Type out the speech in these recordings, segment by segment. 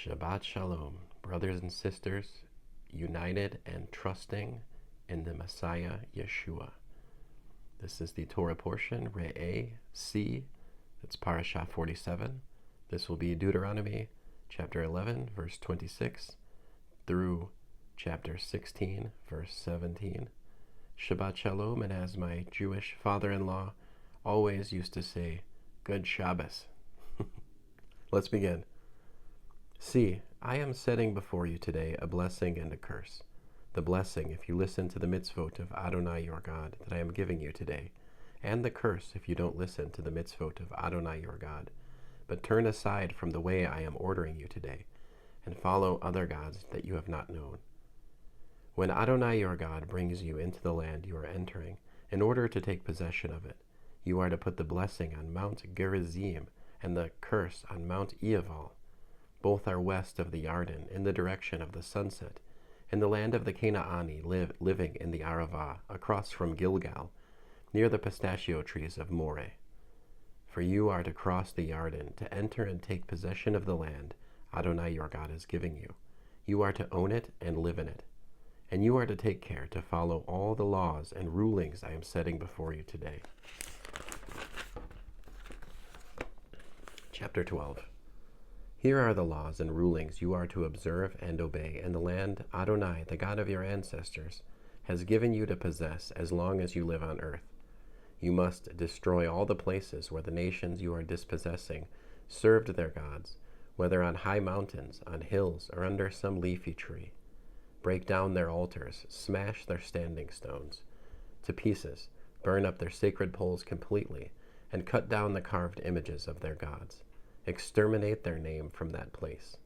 Shabbat Shalom, brothers and sisters, united and trusting in the Messiah Yeshua. This is the Torah portion, Re'eh, C, that's Parashah 47. This will be Deuteronomy chapter 11, verse 26, through chapter 16, verse 17. Shabbat Shalom, and as my Jewish father-in-law always used to say, good Shabbos. Let's begin. See, I am setting before you today a blessing and a curse. The blessing, if you listen to the mitzvot of Adonai your God that I am giving you today, and the curse, if you don't listen to the mitzvot of Adonai your God, but turn aside from the way I am ordering you today, and follow other gods that you have not known. When Adonai your God brings you into the land you are entering, in order to take possession of it, you are to put the blessing on Mount Gerizim and the curse on Mount Eaval. Both are west of the Yarden, in the direction of the sunset, in the land of the Canaani living in the Arava, across from Gilgal, near the pistachio trees of Moreh. For you are to cross the Yarden, to enter and take possession of the land Adonai your God is giving you. You are to own it and live in it. And you are to take care to follow all the laws and rulings I am setting before you today. Chapter 12. Here are the laws and rulings you are to observe and obey in the land Adonai, the God of your ancestors, has given you to possess as long as you live on earth. You must destroy all the places where the nations you are dispossessing served their gods, whether on high mountains, on hills, or under some leafy tree. Break down their altars, smash their standing stones to pieces, burn up their sacred poles completely, and cut down the carved images of their gods. Exterminate their name from that place.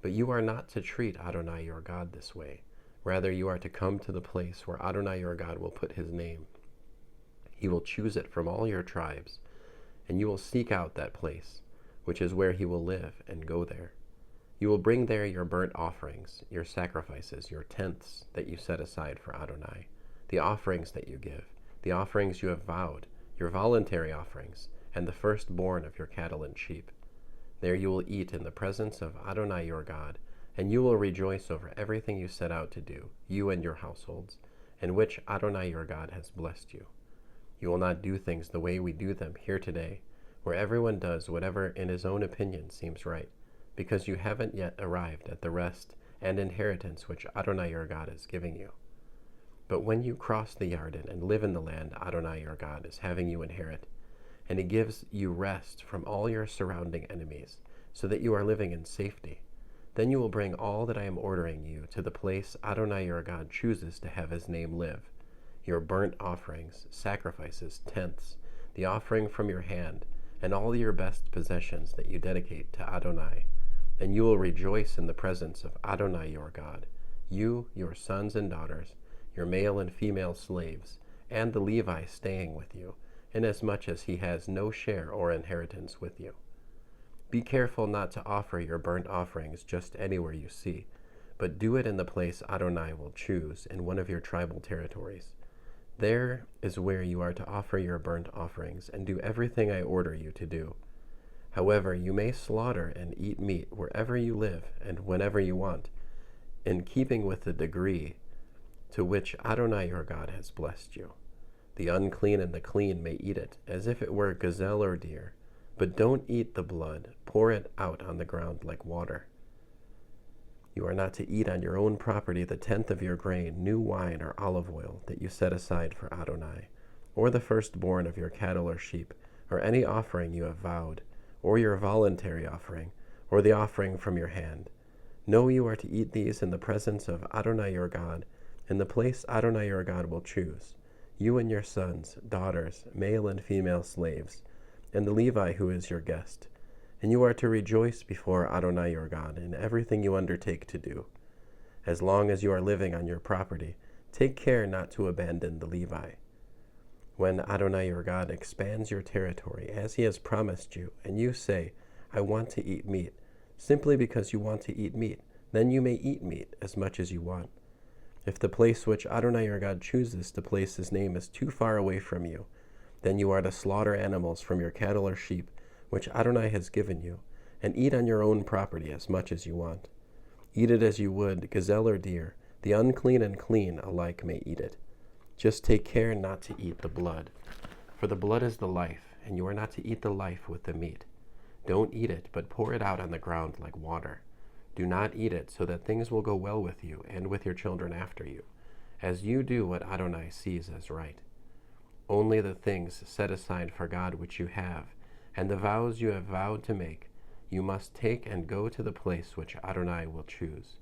But you are not to treat Adonai your God this way. Rather, you are to come to the place where Adonai your God will put his name. He will choose it from all your tribes, and you will seek out that place, which is where he will live, and go there. You will bring there your burnt offerings, your sacrifices, your tenths that you set aside for Adonai, the offerings that you give, the offerings you have vowed, your voluntary offerings, and the firstborn of your cattle and sheep. There you will eat in the presence of Adonai your God, and you will rejoice over everything you set out to do, you and your households, in which Adonai your God has blessed you. You will not do things the way we do them here today, where everyone does whatever in his own opinion seems right, because you haven't yet arrived at the rest and inheritance which Adonai your God is giving you. But when you cross the Yarden and live in the land Adonai your God is having you inherit, and he gives you rest from all your surrounding enemies, so that you are living in safety, then you will bring all that I am ordering you to the place Adonai your God chooses to have his name live, your burnt offerings, sacrifices, tenths, the offering from your hand, and all your best possessions that you dedicate to Adonai. And you will rejoice in the presence of Adonai your God, you, your sons and daughters, your male and female slaves, and the Levi staying with you, inasmuch as he has no share or inheritance with you. Be careful not to offer your burnt offerings just anywhere you see, but do it in the place Adonai will choose in one of your tribal territories. There is where you are to offer your burnt offerings and do everything I order you to do. However, you may slaughter and eat meat wherever you live and whenever you want, in keeping with the degree to which Adonai your God has blessed you. The unclean and the clean may eat it, as if it were gazelle or deer, but don't eat the blood, pour it out on the ground like water. You are not to eat on your own property the tenth of your grain, new wine or olive oil that you set aside for Adonai, or the firstborn of your cattle or sheep, or any offering you have vowed, or your voluntary offering, or the offering from your hand. No, you are to eat these in the presence of Adonai your God, in the place Adonai your God will choose, you and your sons, daughters, male and female slaves, and the Levi who is your guest. And you are to rejoice before Adonai your God in everything you undertake to do. As long as you are living on your property, take care not to abandon the Levi. When Adonai your God expands your territory, as he has promised you, and you say, I want to eat meat, simply because you want to eat meat, then you may eat meat as much as you want. If the place which Adonai your God chooses to place his name is too far away from you, then you are to slaughter animals from your cattle or sheep, which Adonai has given you, and eat on your own property as much as you want. Eat it as you would gazelle or deer. The unclean and clean alike may eat it. Just take care not to eat the blood, for the blood is the life, and you are not to eat the life with the meat. Don't eat it, but pour it out on the ground like water. Do not eat it, so that things will go well with you and with your children after you, as you do what Adonai sees as right. Only the things set aside for God which you have, and the vows you have vowed to make, you must take and go to the place which Adonai will choose.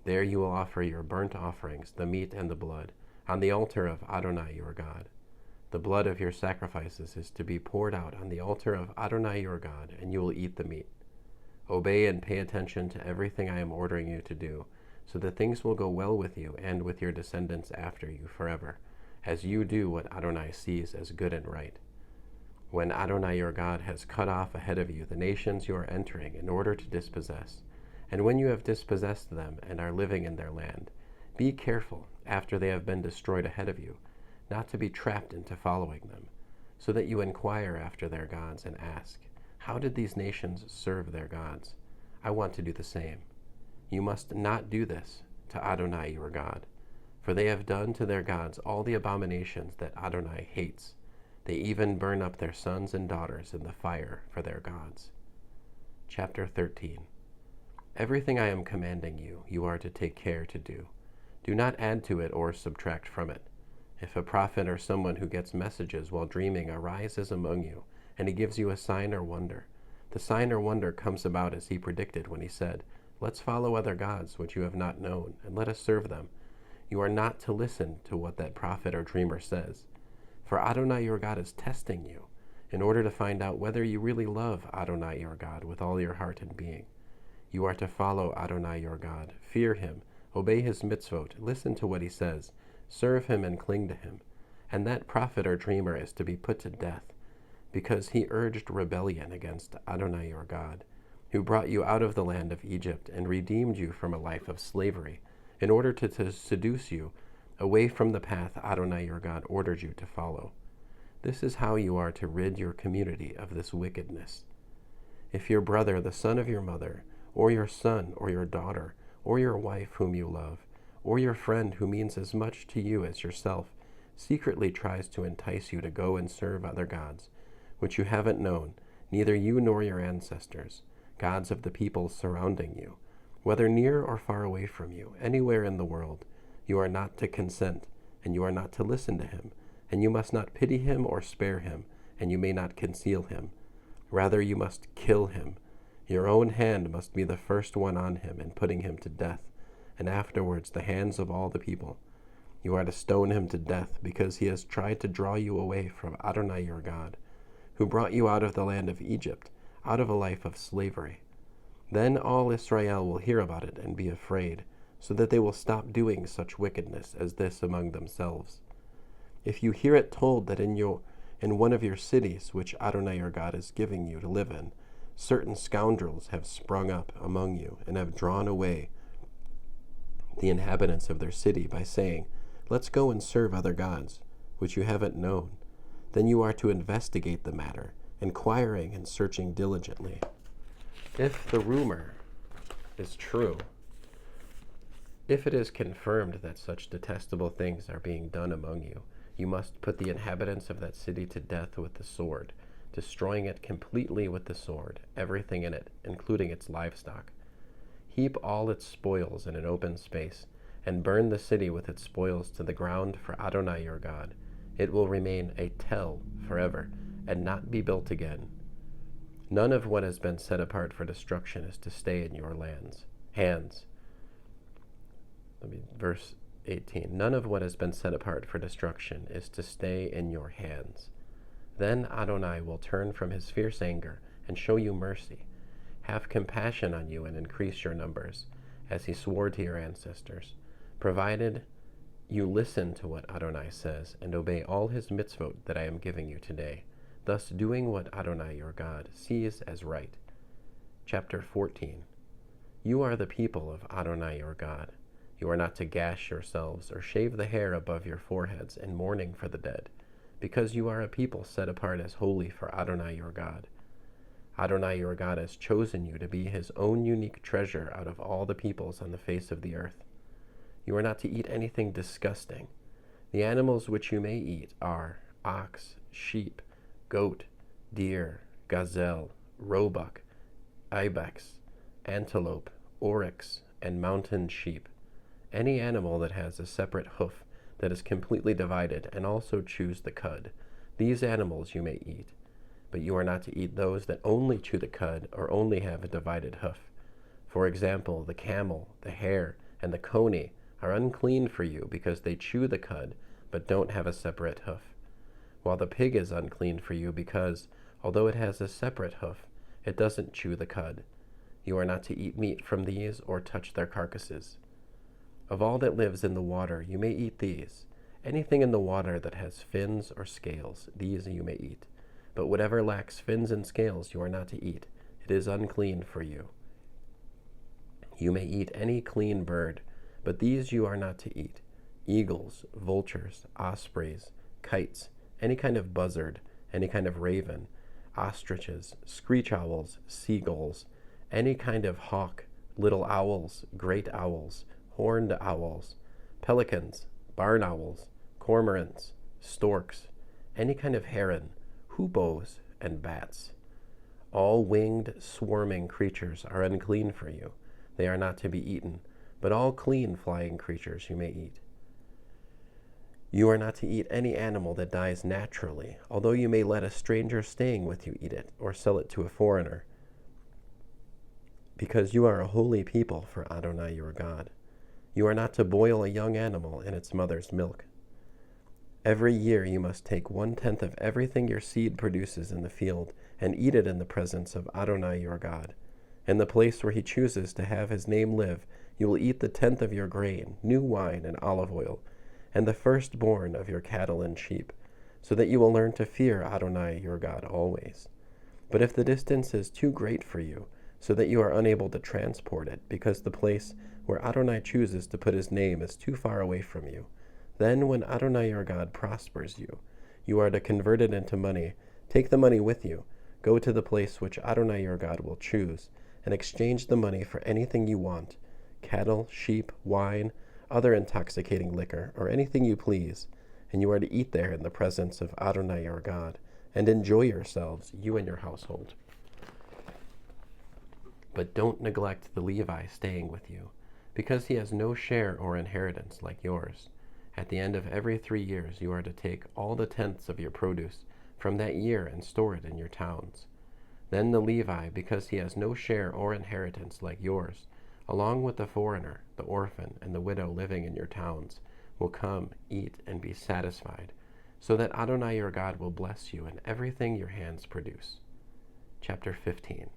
There you will offer your burnt offerings, the meat and the blood, on the altar of Adonai your God. The blood of your sacrifices is to be poured out on the altar of Adonai your God, and you will eat the meat. Obey and pay attention to everything I am ordering you to do, so that things will go well with you and with your descendants after you forever, as you do what Adonai sees as good and right. When Adonai your God has cut off ahead of you the nations you are entering in order to dispossess, and when you have dispossessed them and are living in their land, be careful, after they have been destroyed ahead of you, not to be trapped into following them, so that you inquire after their gods and ask, how did these nations serve their gods? I want to do the same. You must not do this to Adonai your God, for they have done to their gods all the abominations that Adonai hates. They even burn up their sons and daughters in the fire for their gods. Chapter 13. Everything I am commanding you, you are to take care to do. Do not add to it or subtract from it. If a prophet or someone who gets messages while dreaming arises among you, and he gives you a sign or wonder, the sign or wonder comes about as he predicted when he said, let's follow other gods which you have not known, and let us serve them. You are not to listen to what that prophet or dreamer says. For Adonai your God is testing you, in order to find out whether you really love Adonai your God with all your heart and being. You are to follow Adonai your God, fear him, obey his mitzvot, listen to what he says, serve him and cling to him. And that prophet or dreamer is to be put to death, because he urged rebellion against Adonai your God, who brought you out of the land of Egypt and redeemed you from a life of slavery, in order to seduce you away from the path Adonai your God ordered you to follow. This is how you are to rid your community of this wickedness. If your brother, the son of your mother, or your son or your daughter, or your wife whom you love, or your friend who means as much to you as yourself, secretly tries to entice you to go and serve other gods, which you haven't known, neither you nor your ancestors, gods of the peoples surrounding you, whether near or far away from you, anywhere in the world, you are not to consent, and you are not to listen to him, and you must not pity him or spare him, and you may not conceal him. Rather, you must kill him. Your own hand must be the first one on him in putting him to death, and afterwards the hands of all the people. You are to stone him to death, because he has tried to draw you away from Adonai your God, who brought you out of the land of Egypt, out of a life of slavery. Then all Israel will hear about it and be afraid, so that they will stop doing such wickedness as this among themselves. If you hear it told that in one of your cities, which Adonai your God is giving you to live in, certain scoundrels have sprung up among you and have drawn away the inhabitants of their city by saying, let's go and serve other gods, which you haven't known, then you are to investigate the matter, inquiring and searching diligently. If the rumor is true, if it is confirmed that such detestable things are being done among you, you must put the inhabitants of that city to death with the sword, destroying it completely with the sword, everything in it, including its livestock. Heap all its spoils in an open space, and burn the city with its spoils to the ground for Adonai your God. It will remain a tell forever, and not be built again. None of what has been set apart for destruction is to stay in your hands. Verse 18. None of what has been set apart for destruction is to stay in your hands. Then Adonai will turn from his fierce anger and show you mercy, have compassion on you and increase your numbers, as he swore to your ancestors, provided you listen to what Adonai says and obey all his mitzvot that I am giving you today, thus doing what Adonai your God sees as right. Chapter 14. You are the people of Adonai your God. You are not to gash yourselves or shave the hair above your foreheads in mourning for the dead, because you are a people set apart as holy for Adonai your God. Adonai your God has chosen you to be his own unique treasure out of all the peoples on the face of the earth. You are not to eat anything disgusting. The animals which you may eat are ox, sheep, goat, deer, gazelle, roebuck, ibex, antelope, oryx, and mountain sheep. Any animal that has a separate hoof that is completely divided, and also chews the cud. These animals you may eat, but you are not to eat those that only chew the cud or only have a divided hoof. For example, the camel, the hare, and the coney are unclean for you because they chew the cud but don't have a separate hoof. While the pig is unclean for you because, although it has a separate hoof, it doesn't chew the cud. You are not to eat meat from these or touch their carcasses. Of all that lives in the water, you may eat these. Anything in the water that has fins or scales, these you may eat. But whatever lacks fins and scales, you are not to eat. It is unclean for you. You may eat any clean bird, but these you are not to eat. Eagles, vultures, ospreys, kites, any kind of buzzard, any kind of raven, ostriches, screech owls, seagulls, any kind of hawk, little owls, great owls, horned owls, pelicans, barn owls, cormorants, storks, any kind of heron, hoopoes, and bats. All winged, swarming creatures are unclean for you. They are not to be eaten, but all clean flying creatures you may eat. You are not to eat any animal that dies naturally, although you may let a stranger staying with you eat it, or sell it to a foreigner, because you are a holy people for Adonai your God. You are not to boil a young animal in its mother's milk. Every year you must take 1/10 of everything your seed produces in the field, and eat it in the presence of Adonai your God. In the place where he chooses to have his name live, you will eat the 10th of your grain, new wine, and olive oil, and the firstborn of your cattle and sheep, so that you will learn to fear Adonai your God always. But if the distance is too great for you, so that you are unable to transport it, because the place where Adonai chooses to put his name is too far away from you, then when Adonai your God prospers you, you are to convert it into money. Take the money with you, go to the place which Adonai your God will choose, and exchange the money for anything you want, cattle, sheep, wine, other intoxicating liquor, or anything you please, and you are to eat there in the presence of Adonai your God, and enjoy yourselves, you and your household. But don't neglect the Levi staying with you, because he has no share or inheritance like yours. At the end of every 3 years you are to take all the 10ths of your produce from that year and store it in your towns. Then the Levi, because he has no share or inheritance like yours, along with the foreigner, the orphan, and the widow living in your towns, will come, eat, and be satisfied, so that Adonai your God will bless you in everything your hands produce. Chapter 15.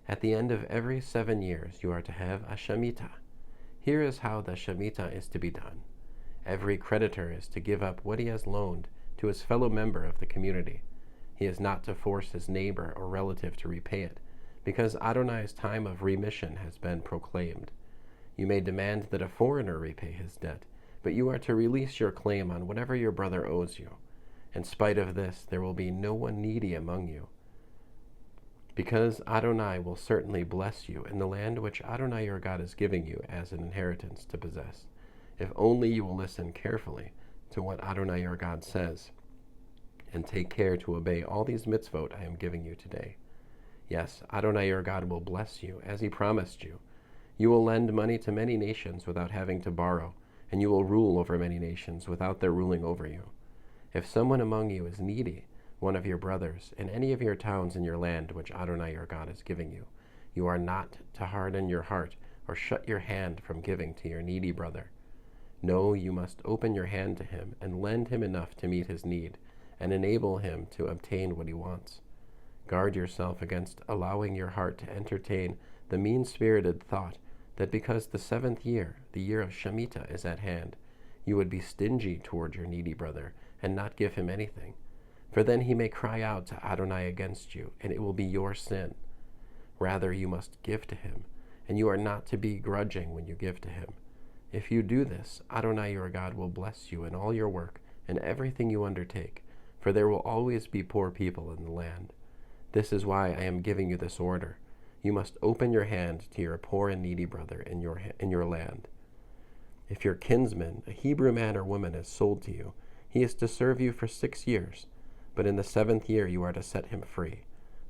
At the end of every 7 years you are to have a Shemitah. Here is how the Shemitah is to be done. Every creditor is to give up what he has loaned to his fellow member of the community. He is not to force his neighbor or relative to repay it, because Adonai's time of remission has been proclaimed. You may demand that a foreigner repay his debt, but you are to release your claim on whatever your brother owes you. In spite of this, there will be no one needy among you, because Adonai will certainly bless you in the land which Adonai your God is giving you as an inheritance to possess, if only you will listen carefully to what Adonai your God says, and take care to obey all these mitzvot I am giving you today. Yes, Adonai your God will bless you, as he promised you. You will lend money to many nations without having to borrow, and you will rule over many nations without their ruling over you. If someone among you is needy, one of your brothers, in any of your towns in your land which Adonai your God is giving you, you are not to harden your heart or shut your hand from giving to your needy brother. No, you must open your hand to him and lend him enough to meet his need and enable him to obtain what he wants. Guard yourself against allowing your heart to entertain the mean-spirited thought that because the 7th year, the year of Shemitah, is at hand, you would be stingy toward your needy brother and not give him anything. For then he may cry out to Adonai against you, and it will be your sin. Rather, you must give to him, and you are not to be grudging when you give to him. If you do this, Adonai your God will bless you in all your work and everything you undertake, for there will always be poor people in the land. This is why I am giving you this order. You must open your hand to your poor and needy brother in your land. If your kinsman, a Hebrew man or woman, is sold to you, he is to serve you for 6 years, but in the 7th year you are to set him free.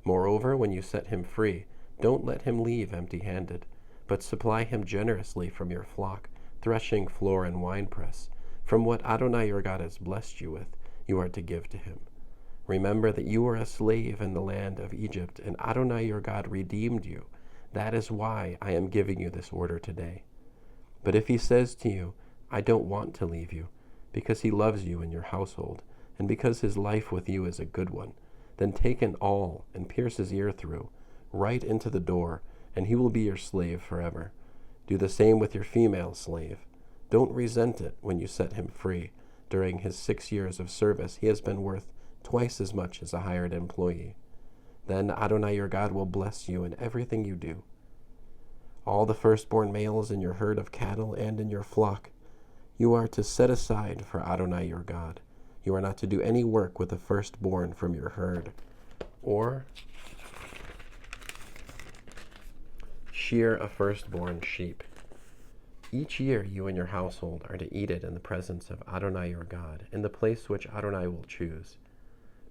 Moreover, when you set him free, don't let him leave empty-handed, but supply him generously from your flock, threshing floor and winepress. From what Adonai your God has blessed you with, you are to give to him. Remember that you were a slave in the land of Egypt, and Adonai your God redeemed you. That is why I am giving you this order today. But if he says to you, I don't want to leave you, because he loves you and your household, and because his life with you is a good one, then take an awl and pierce his ear through, right into the door, and he will be your slave forever. Do the same with your female slave. Don't resent it when you set him free. During his 6 years of service, he has been worth twice as much as a hired employee. Then Adonai your God will bless you in everything you do. All the firstborn males in your herd of cattle and in your flock, you are to set aside for Adonai your God. You are not to do any work with the firstborn from your herd, or shear a firstborn sheep. Each year you and your household are to eat it in the presence of Adonai your God, in the place which Adonai will choose.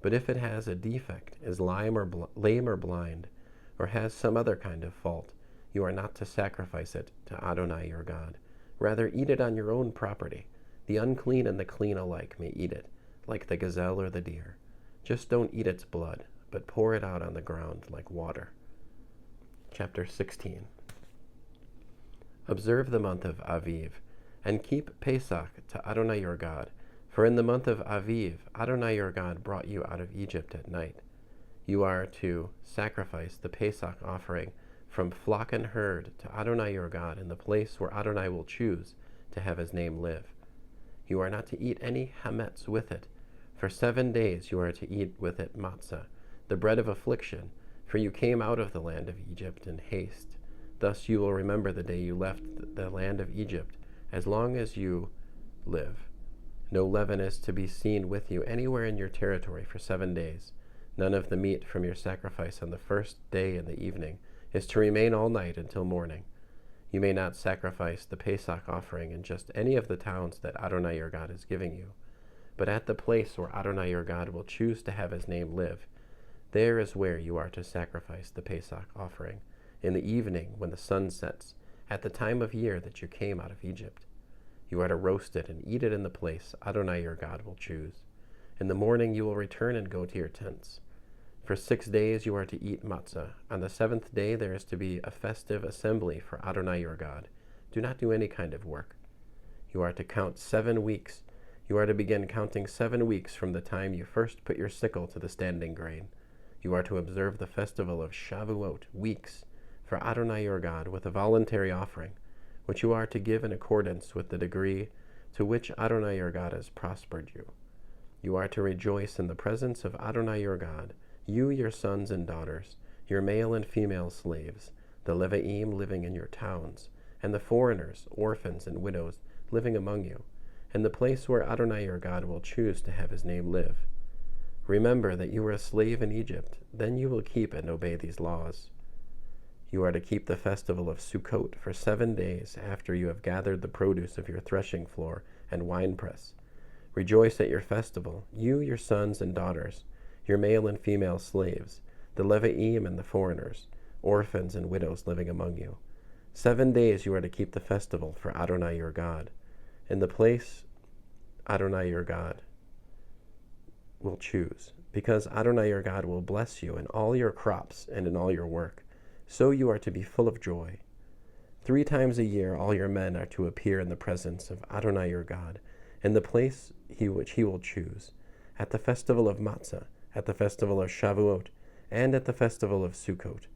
But if it has a defect, is lame or blind, or has some other kind of fault, you are not to sacrifice it to Adonai your God. Rather, eat it on your own property. The unclean and the clean alike may eat it, like the gazelle or the deer. Just don't eat its blood, but pour it out on the ground like water. Chapter 16. Observe the month of Aviv, and keep Pesach to Adonai your God. For in the month of Aviv, Adonai your God brought you out of Egypt at night. You are to sacrifice the Pesach offering from flock and herd to Adonai your God in the place where Adonai will choose to have his name live. You are not to eat any hametz with it. For 7 days you are to eat with it matzah, the bread of affliction, for you came out of the land of Egypt in haste. Thus you will remember the day you left the land of Egypt, as long as you live. No leaven is to be seen with you anywhere in your territory for 7 days. None of the meat from your sacrifice on the first day in the evening is to remain all night until morning. You may not sacrifice the Pesach offering in just any of the towns that Adonai your God is giving you, but at the place where Adonai your God will choose to have his name live. There is where you are to sacrifice the Pesach offering, in the evening when the sun sets, at the time of year that you came out of Egypt. You are to roast it and eat it in the place Adonai your God will choose. In the morning you will return and go to your tents. For 6 days you are to eat matzah. On the 7th day there is to be a festive assembly for Adonai your God. Do not do any kind of work. You are to count 7 weeks. You are to begin counting 7 weeks from the time you first put your sickle to the standing grain. You are to observe the festival of Shavuot, weeks, for Adonai your God, with a voluntary offering, which you are to give in accordance with the degree to which Adonai your God has prospered you. You are to rejoice in the presence of Adonai your God, you, your sons and daughters, your male and female slaves, the Levi'im living in your towns, and the foreigners, orphans, and widows living among you, and the place where Adonai your God will choose to have his name live. Remember that you were a slave in Egypt, then you will keep and obey these laws. You are to keep the festival of Sukkot for 7 days after you have gathered the produce of your threshing floor and winepress. Rejoice at your festival, you, your sons and daughters, your male and female slaves, the Levi'im and the foreigners, orphans and widows living among you. 7 days you are to keep the festival for Adonai your God, in the place Adonai your God will choose, because Adonai your God will bless you in all your crops and in all your work. So you are to be full of joy. 3 times a year all your men are to appear in the presence of Adonai your God, in the place which he will choose, at the festival of Matzah, at the festival of Shavuot, and at the festival of Sukkot.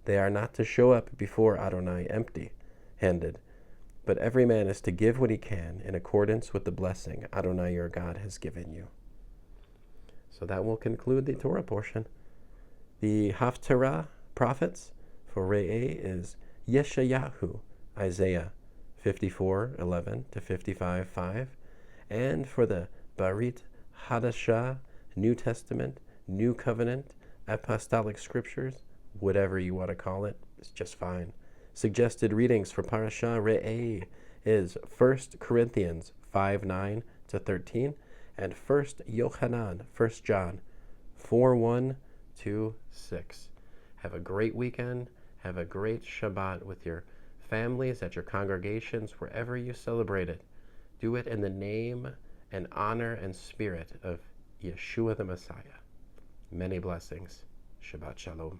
They are not to show up before Adonai empty-handed, but every man is to give what he can in accordance with the blessing Adonai your God has given you. So that will conclude the Torah portion. The Haftarah prophets for Re'eh is Yeshayahu, Isaiah 54:11 to 55:5, and for the Barit Hadashah, New Testament, New Covenant, apostolic scriptures, whatever you want to call it, is just fine. Suggested readings for Parashah Re'eh is 1 Corinthians 5:9 to 13 and 1 Yochanan, 1 John 4:1 to 6. Have a great weekend. Have a great Shabbat with your families, at your congregations, wherever you celebrate it. Do it in the name and honor and spirit of Yeshua the Messiah. Many blessings. Shabbat Shalom.